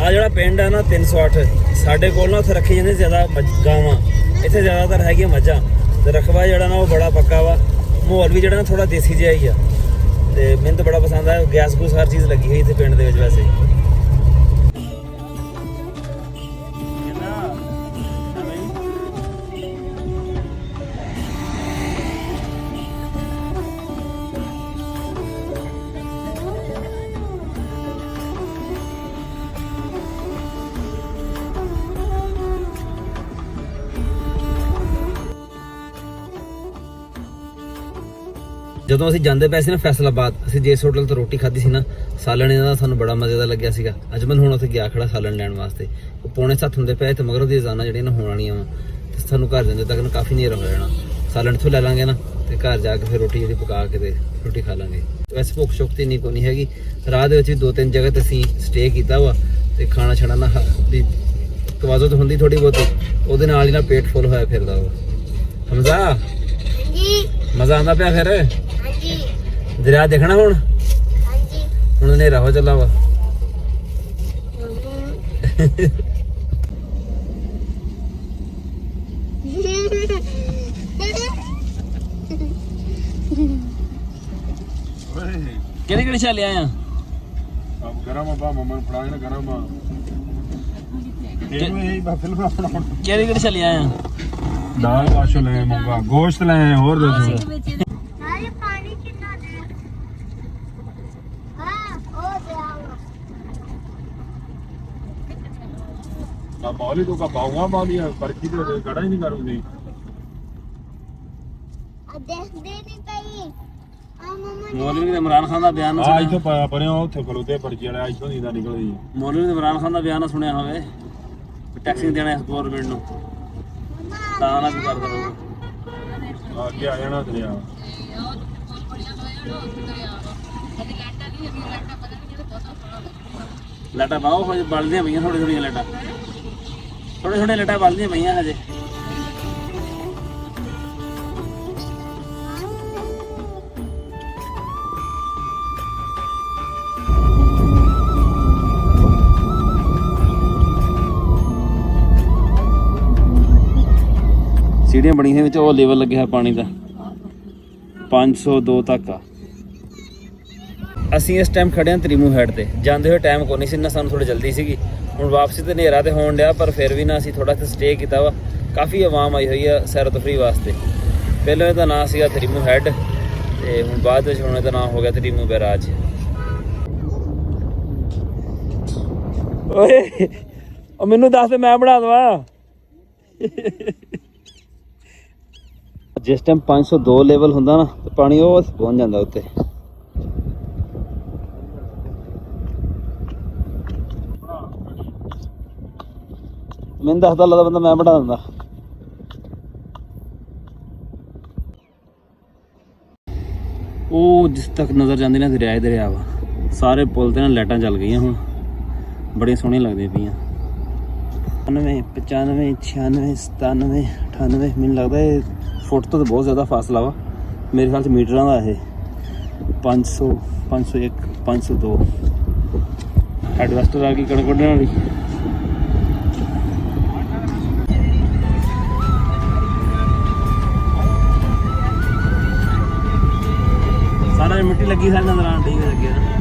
ਆ ਜਿਹੜਾ ਪਿੰਡ ਆ ਨਾ 308 ਸਾਡੇ ਕੋਲ ਨਾ ਉੱਥੇ ਰੱਖੀ ਜਾਂਦੇ ਜ਼ਿਆਦਾ ਗਾਵਾਂ, ਇੱਥੇ ਜ਼ਿਆਦਾਤਰ ਹੈਗੀਆਂ ਮੱਝਾਂ ਤੇ ਰਕਬਾ ਜਿਹੜਾ ਨਾ ਉਹ ਬੜਾ ਪੱਕਾ ਵਾ। ਮਾਹੌਲ ਵੀ ਜਿਹੜਾ ਨਾ ਥੋੜਾ ਦੇਸੀ ਜਿਹਾ ਹੀ ਆ ਤੇ ਮੈਨੂੰ ਤਾਂ ਬੜਾ ਪਸੰਦ ਆ। ਗੈਸ ਗੂਸ ਹਰ ਚੀਜ਼ ਲੱਗੀ ਹੋਈ ਇੱਥੇ ਪਿੰਡ ਦੇ ਵਿੱਚ ਵੈਸੇ। ਜਦੋਂ ਅਸੀਂ ਜਾਂਦੇ ਪਏ ਸੀ ਨਾ ਫੈਸਲਾਬਾਦ, ਅਸੀਂ ਜੇਸ ਹੋਟਲ ਤੋਂ ਰੋਟੀ ਖਾਧੀ ਸੀ ਨਾ, ਸਾਲਣ ਇਹਦਾ ਸਾਨੂੰ ਬੜਾ ਮਜ਼ੇਦਾਰ ਲੱਗਿਆ ਸੀਗਾ। ਅਜਮਨ ਹੁਣ ਉੱਥੇ ਗਿਆ ਖੜਾ ਸਾਲਣ ਲੈਣ ਵਾਸਤੇ। ਉਹ ਪੌਣੇ 7 ਹੁੰਦੇ ਪਏ ਤੇ ਮਗਰੋਂ ਦੀ ਅਜ਼ਾਨਾਂ ਜਿਹੜੀਆਂ ਨਾ ਹੋਣ ਵਾਲੀਆਂ ਵਾ ਤੇ ਸਾਨੂੰ ਘਰ ਜਾਂਦੇ ਤੱਕ ਕਾਫੀ ਹਨੇਰਾ ਹੋ ਜਾਣਾ। ਸਾਲਣ ਇੱਥੋਂ ਲੈ ਲਾਂਗੇ ਨਾ ਤੇ ਘਰ ਜਾ ਕੇ ਫਿਰ ਰੋਟੀ ਜਿਹੜੀ ਪਕਾ ਕੇ ਤੇ ਰੋਟੀ ਖਾ ਲਾਂਗੇ। ਵੈਸੇ ਭੁੱਖ ਸ਼ੁਕਤੀ ਨਹੀਂ ਕੋਈ ਹੈਗੀ। ਰਾਹ ਦੇ ਵਿੱਚ ਵੀ 2-3 ਜਗ੍ਹਾ ਤੇ ਅਸੀਂ ਸਟੇ ਕੀਤਾ ਵਾ ਤੇ ਖਾਣਾ ਛਣਾ ਨਾ ਵੀ ਤਵਾਜ਼ੋ ਤਾਂ ਹੁੰਦੀ ਥੋੜੀ ਬਹੁਤੀ, ਉਹਦੇ ਨਾਲ ਹੀ ਨਾ ਪੇਟ ਫੁੱਲ ਹੋਇਆ ਫਿਰਦਾ ਵਾ। ਹਮਜ਼ਾ ਮਜ਼ਾ ਆਉਂਦਾ ਪਿਆ ਫਿਰ? ਦਰਿਆ ਦੇਖਣਾ ਹੁਣ? ਹੁਣ ਹਨੇਰਾ ਹੋ ਚੱਲਾ ਵਾ। ਕਿਹੜੇ ਛਾਲੇ ਆਇਆ? ਗਰਮ ਆ ਮਮਨ ਫੜਾ ਨਾ ਗਰਮ ਆ। ਕਿਹੜੇ ਛਾਲੇ ਆਇਆ? ਦਾਲ ਵਾਸ਼ੋ ਲੈ ਮੰਗਾ, ਗੋਸ਼ਤ ਲੈ ਹੋਰ ਦੱਸੋ। मौली तो का पाऊंगा मौली पर्ची तो गड़ा ही नहीं करूंगी। ਮੌਲਵੀ ਨੇ ਇਮਰਾਨ ਖਾਨ ਦਾ ਬਿਆਨ ਨਾ ਸੁਣਿਆ? ਇੱਥੇ ਪਰੇ ਉੱਥੇ ਖਲੋਤੇ ਪਰਚੀ ਵਾਲੇ ਇੱਥੋਂ ਦੀ ਦਾ ਨਿਕਲਦੀ। ਮੌਲਵੀ ਨੇ ਇਮਰਾਨ ਖਾਨ ਦਾ ਬਿਆਨ ਨਾ ਸੁਣਿਆ ਹੋਵੇ, ਟੈਕਸ ਨਹੀਂ ਦੇਣਾ ਗਵਰਨਮੈਂਟ ਨੂੰ, ਤਾਂ ਨਾ ਵੀ ਕਰਦਾ ਰਹੂਗਾ। ਅੱਗੇ ਆ ਜਾਣਾ ਦਰਿਆ। ਲਾਟਾ ਬਾਹੋ ਹੋ ਬਲਦੀਆਂ ਪਈਆਂ, ਥੋੜ੍ਹੀਆਂ ਥੋੜ੍ਹੀਆਂ ਲਾਟਾਂ, ਥੋੜ੍ਹੇ ਥੋੜ੍ਹੇ ਲਾਟਾਂ ਬਲਦੀਆਂ ਪਈਆਂ ਹਜੇ। ਸੀੜੀਆਂ ਬਣੀਆਂ ਹੋਈਆਂ ਵਿੱਚ ਉਹ ਲੈਵਲ ਲੱਗਿਆ ਪਾਣੀ ਦਾ 502 ਤੱਕ ਆ। ਅਸੀਂ ਇਸ ਟਾਈਮ ਖੜੇ ਹਾਂ ਤ੍ਰਿਮੂ ਹੈਡ ਤੇ। ਜਾਂਦੇ ਹੋਏ ਟਾਈਮ ਕੋਈ ਨਹੀਂ ਸੀ ਨਾ, ਸਾਨੂੰ ਥੋੜੀ ਜਲਦੀ ਸੀਗੀ। ਹੁਣ ਵਾਪਸੀ ਤੇ ਹਨੇਰਾ ਤੇ ਹੋਣ ਡਿਆ, ਪਰ ਫਿਰ ਵੀ ਨਾ ਅਸੀਂ ਥੋੜਾ ਇੱਥੇ ਸਟੇ ਕੀਤਾ ਵਾ। ਕਾਫੀ ਆਵਾਮ ਆਈ ਹੋਈ ਆ ਸੈਰ ਤਫਰੀਹ ਵਾਸਤੇ। ਪਹਿਲਾਂ ਇਹਦਾ ਨਾਂ ਸੀਗਾ ਤ੍ਰਿਮੂ ਹੈਡ ਤੇ ਹੁਣ ਬਾਅਦ ਵਿੱਚ ਹੁਣ ਇਹਦਾ ਨਾਂ ਹੋ ਗਿਆ ਤ੍ਰਿਮੂ ਬੈਰਾਜ। ਓਏ ਉਹ ਮੈਨੂੰ ਦੱਸ ਦੇ, ਮੈਂ ਬਣਾ ਦਵਾਂ। ਜਿਸ ਟਾਈਮ 502 ਲੈਵਲ ਹੁੰਦਾ ਨਾ ਤੇ ਪਾਣੀ ਉਹ ਪਹੁੰਚ ਜਾਂਦਾ ਉੱਤੇ। ਮੈਨੂੰ ਦੱਸਦਾ ਲੱਗਦਾ ਬੰਦਾ ਮੈਂ ਬਣਾ ਦਿੰਦਾ। ਉਹ ਜਿਸ ਤੱਕ ਨਜ਼ਰ ਜਾਂਦੀ ਨਾ ਦਰਿਆ ਵਾ। ਸਾਰੇ ਪੁਲ ਤੇ ਨਾ ਲਾਈਟਾਂ ਚੱਲ ਗਈਆਂ ਹੁਣ, ਬੜੀਆਂ ਸੋਹਣੀਆਂ ਲੱਗਦੀਆਂ ਪਈਆਂ। 95 95 96 97 98 ਮੈਨੂੰ ਲੱਗਦਾ ਇਹ ਫੁੱਟ ਤੋਂ ਬਹੁਤ ਜ਼ਿਆਦਾ ਫਾਸਲਾ ਵਾ। ਮੇਰੇ ਖਿਆਲ 'ਚ ਮੀਟਰਾਂ ਦਾ ਇਹ 500 501 502 ਹੈਡਵੈਸਟਰ ਆ ਗਈ ਕਣਕ ਵੱਢਣ ਵਾਲੀ। ਸਾਰਾ ਮਿੱਟੀ ਲੱਗੀ ਸਾਡੇ ਨਜ਼ਰ ਆਉਣ ਡਈ ਲੱਗੀ ਨਾ।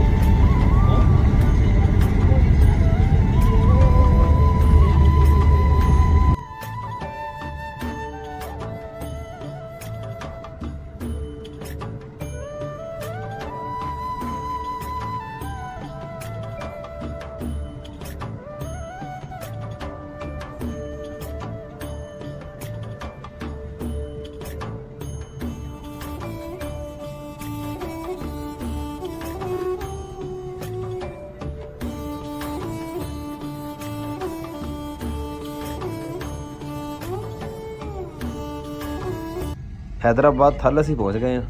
हैदराबाद थल असी पहुँच गए हैं।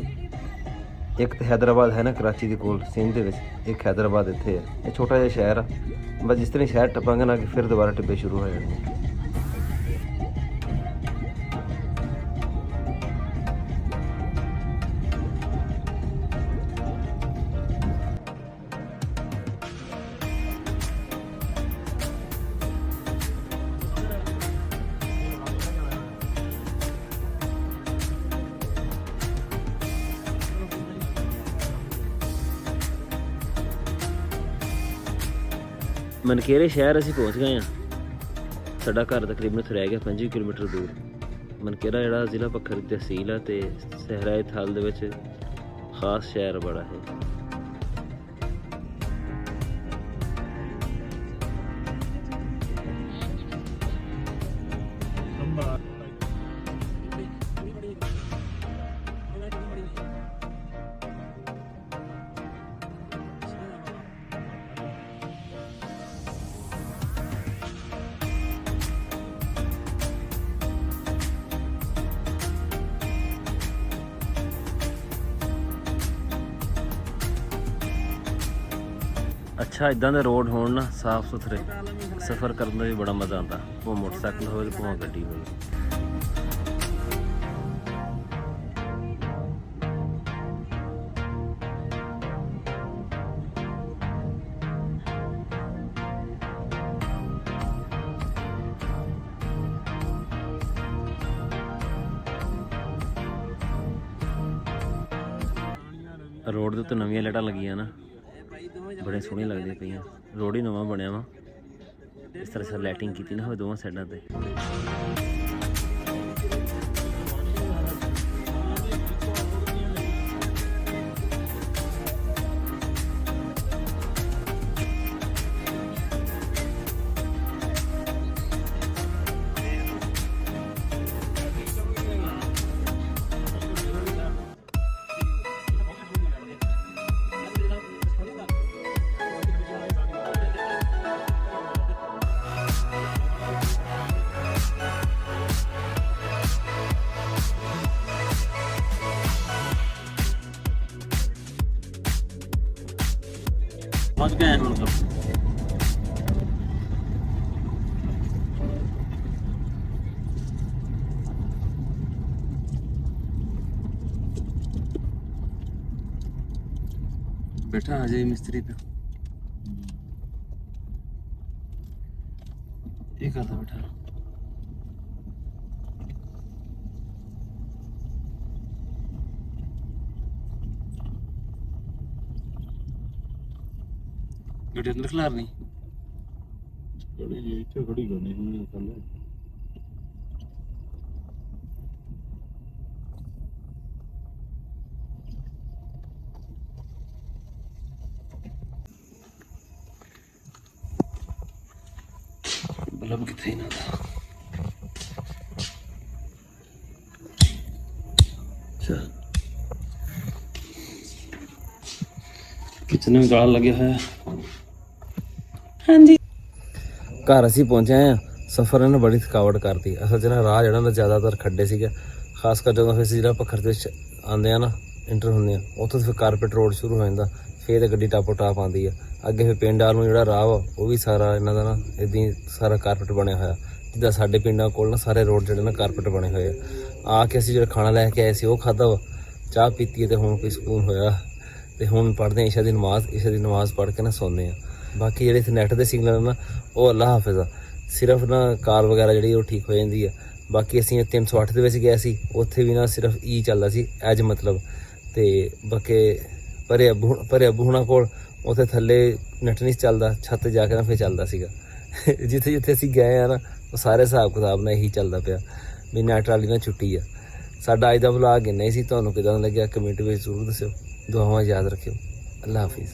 एक तो हैदराबाद है ना कराची के कोल सिंध दे विच, एक हैदराबाद इत्थे है। ये छोटा जिहा शहर है, बस जिस तरह शहर टपांगे ना कि फिर दोबारा टिब्बे शुरू हो जाने। ਮਨਕੇਰੇ ਸ਼ਹਿਰ ਅਸੀਂ ਪਹੁੰਚ ਗਏ ਹਾਂ। ਸਾਡਾ ਘਰ ਤਕਰੀਬਨ ਇੱਥੇ ਰਹਿ ਗਿਆ 25 ਕਿਲੋਮੀਟਰ ਦੂਰ। ਮਨਕੇਰਾ ਜਿਹੜਾ ਜ਼ਿਲ੍ਹਾ ਭੱਖਰ ਦੀ ਤਹਿਸੀਲ ਹੈ ਤੇ ਸਹਿਰਾਏ ਥਲ ਦੇ ਵਿੱਚ ਖਾਸ ਸ਼ਹਿਰ ਬੜਾ ਹੈ। ਅੱਛਾ ਇਦਾਂ ਦੇ ਰੋਡ ਹੋਣ ਨਾ ਸਾਫ਼ ਸੁਥਰੇ, ਸਫ਼ਰ ਕਰਨ ਦਾ ਵੀ ਬੜਾ ਮਜ਼ਾ ਆਉਂਦਾ, ਭਾਵੇਂ ਮੋਟਰਸਾਈਕਲ ਹੋਵੇ ਤੇ ਭਾਵੇਂ ਗੱਡੀ ਹੋਵੇ। ਰੋਡ ਦੇ ਉੱਤੇ ਨਵੀਆਂ ਲਾਈਟਾਂ ਲੱਗੀਆਂ ਨਾ, ਬੜੇ ਸੋਹਣੇ ਲੱਗਦੇ ਪਈਆਂ। ਰੋਡ ਹੀ ਨਵਾਂ ਬਣਿਆ ਵਾ, ਇਸ ਤਰ੍ਹਾਂ ਸਰ ਲਾਈਟਿੰਗ ਕੀਤੀ ਨਾ ਹੋਵੇ ਦੋਵਾਂ ਸਾਈਡਾਂ ਤੇ। पहुंच गए हैं हम लोग। बैठा आ जाइए मिस्त्री पे, ये करता बैठा। ਗੱਡੀ ਅੰਦਰ ਖਲਾਰਨੀ, ਗੱਡੀ ਇੱਥੇ ਖੜੀ ਕਰਨੀ ਸੀ ਥੱਲੇ। ਬਲਬ ਕਿੱਥੇ ਇਹਨਾਂ ਦਾ। ਚਲ ਕਿਚਨ ਵਿੱਚ ਤਾਲਾ ਲੱਗਿਆ ਹੋਇਆ। ਹਾਂਜੀ ਘਰ ਅਸੀਂ ਪਹੁੰਚੇ ਹਾਂ। ਸਫ਼ਰ ਨੇ ਬੜੀ ਥਕਾਵਟ ਕਰਤੀ। ਅਸਲ 'ਚ ਨਾ ਰਾਹ ਜਿਹੜਾ ਨਾ ਜ਼ਿਆਦਾਤਰ ਖੱਡੇ ਸੀਗੇ, ਖਾਸ ਕਰ ਜਦੋਂ ਫਿਰ ਅਸੀਂ ਜਿਹੜਾ ਭੱਖਰ ਦੇ ਵਿੱਚ ਆਉਂਦੇ ਆ ਨਾ, ਇੰਟਰ ਹੁੰਦੇ ਆ, ਉੱਥੋਂ ਫਿਰ ਕਾਰਪੇਟ ਰੋਡ ਸ਼ੁਰੂ ਹੋ ਜਾਂਦਾ। ਫਿਰ ਤਾਂ ਗੱਡੀ ਟਾਪੋ ਟਾਪ ਆਉਂਦੀ ਆ ਅੱਗੇ। ਫਿਰ ਪਿੰਡ ਵਾਲ ਨੂੰ ਜਿਹੜਾ ਰਾਹ ਵਾ ਉਹ ਵੀ ਸਾਰਾ ਇਹਨਾਂ ਦਾ ਨਾ ਇੱਦਾਂ ਹੀ ਸਾਰਾ ਕਾਰਪੇਟ ਬਣਿਆ ਹੋਇਆ। ਜਿੱਦਾਂ ਸਾਡੇ ਪਿੰਡਾਂ ਕੋਲ ਨਾ ਸਾਰੇ ਰੋਡ ਜਿਹੜੇ ਨਾ ਕਾਰਪੇਟ ਬਣੇ ਹੋਏ ਆ। ਆ ਕੇ ਅਸੀਂ ਜਿਹੜਾ ਖਾਣਾ ਲੈ ਕੇ ਆਏ ਸੀ ਉਹ ਖਾਧਾ ਵਾ, ਚਾਹ ਪੀਤੀ ਅਤੇ ਹੁਣ ਕੋਈ ਸਕੂਨ ਹੋਇਆ। ਅਤੇ ਹੁਣ ਪੜ੍ਹਦੇ ਹਾਂ ਇਸ਼ਾ ਦੀ ਨਮਾਜ਼ ਪੜ੍ਹ ਕੇ ਨਾ ਸੌਂਦੇ ਹਾਂ। ਬਾਕੀ ਜਿਹੜੇ ਇੱਥੇ ਨੈੱਟ ਦੇ ਸਿਗਨਲ ਨਾ ਉਹ ਅੱਲਾ ਹਾਫਿਜ਼ ਆ। ਸਿਰਫ ਨਾ ਕਾਰ ਵਗੈਰਾ ਜਿਹੜੀ ਉਹ ਠੀਕ ਹੋ ਜਾਂਦੀ ਆ। ਬਾਕੀ ਅਸੀਂ 308 ਦੇ ਵਿੱਚ ਗਏ ਸੀ, ਉੱਥੇ ਵੀ ਨਾ ਸਿਰਫ ਈ ਚੱਲਦਾ ਸੀ ਐਜ ਮਤਲਬ। ਅਤੇ ਬਾਕੀ ਭਰੇ ਅੱਬੂ ਹੁਣਾਂ ਕੋਲ ਉੱਥੇ ਥੱਲੇ ਨੈੱਟ ਨਹੀਂ ਚੱਲਦਾ, ਛੱਤ ਜਾ ਕੇ ਨਾ ਫਿਰ ਚੱਲਦਾ ਸੀਗਾ। ਜਿੱਥੇ ਅਸੀਂ ਗਏ ਆ ਨਾ ਉਹ ਸਾਰੇ ਹਿਸਾਬ ਕਿਤਾਬ ਨਾਲ ਇਹੀ ਚੱਲਦਾ ਪਿਆ ਵੀ ਨੈੱਟ ਵਾਲੀ ਨਾ ਛੁੱਟੀ ਆ। ਸਾਡਾ ਅੱਜ ਦਾ ਵਲੌਗ ਇੰਨਾ ਹੀ ਸੀ। ਤੁਹਾਨੂੰ ਕਿੱਦਾਂ ਲੱਗਿਆ ਕਮੈਂਟ ਵਿੱਚ ਜ਼ਰੂਰ ਦੱਸਿਓ। ਦੁਆਵਾਂ ਯਾਦ ਰੱਖਿਓ। ਅੱਲਾ ਹਾਫਿਜ਼।